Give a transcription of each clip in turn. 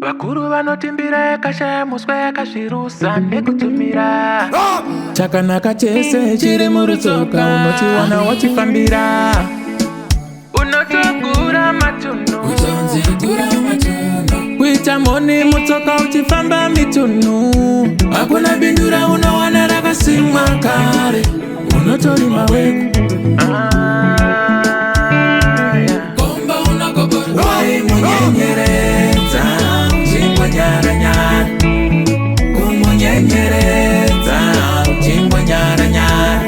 Bakuru vanotimbira kasha muswe kasvirusa nekutumira chakanaka chese chiri murutsoka unochiwana wachifambira unotogura matunhu kuita moni mutsoka uchifamba mitunhu hakuna bindura unowana rakasimwa kare unotorima weko munyenyeredza uchingwa nyaranyara kumunyenyeredza uchingwa nyaranyara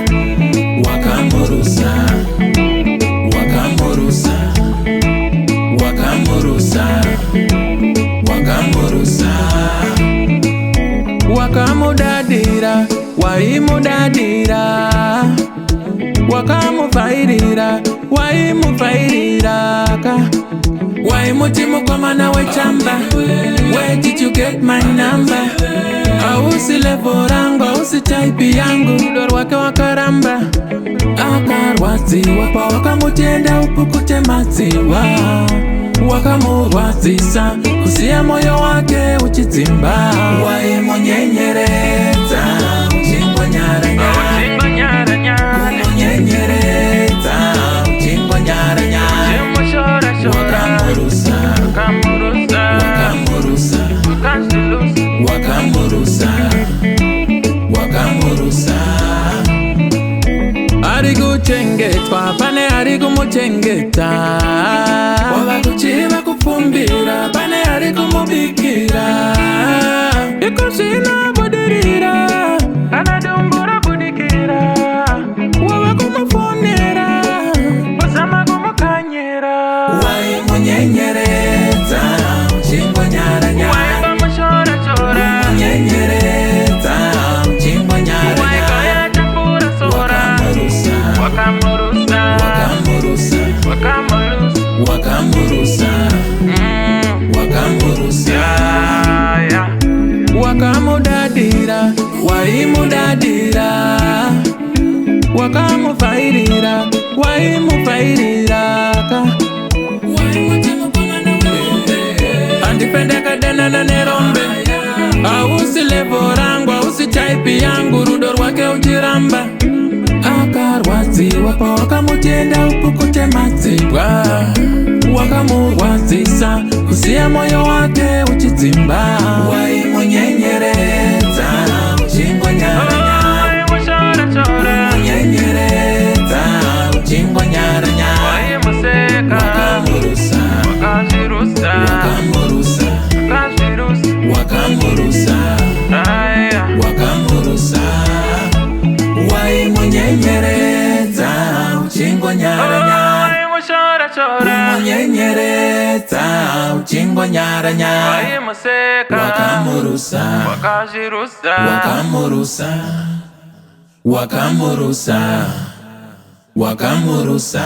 wakamurusa wakamurusa wakamurusa wakamurusa wakamudadira waimudadira wakamuvhairira waimuvhairiraka waimuti mukomana wechamba. Where did you get my number? Ausi level rangu, ausi type yangu. Rudo rwake wakaramba akarwadziwa pa wakamutenda upukute madziwa wakamurwadzisa kusiya moyo wake uchidzimba waimunyenyeredza uchingwa nyaranyara kumunyenyeredza uchingwa nyaranyara wakamurusa wakamurusa wakamurusa wakamurusa ari kuchengetwa pane ari kumuchengeta wava kuchiva kupfumbira pane ari kumubikira iko zvinobudirira kana dumbu rabudikira wava kumufonera wazama kumukanyira waimunyenyeredza uchingwa nyaranyara kumunyenyeredza uchingwa nyaranyara wakamurusa wakamurusa wakamurusa wakamurusa wakamudadira waimudadira wakamuvhairira waimuvhairiraka andipendekadanana nerombe ausi levo rangu ausi type yangu rudo rwake uchiramba akarwadziwa pa wakamutenda upukute madziwa wakamurwadzisa kusiya moyo wake uchidzimba waimunyenyeredza uchingwa nyaranyara kumunyenyeredza uchingwa nyaranyara wakamurusa wakamurusa wakamurusa wakamurusa waimunyenyeredza uchingwa nyaranyara kumunyenyeredza uchingwa nyaranyara wakamurusa wakamurusa wakamurusa wakamurusa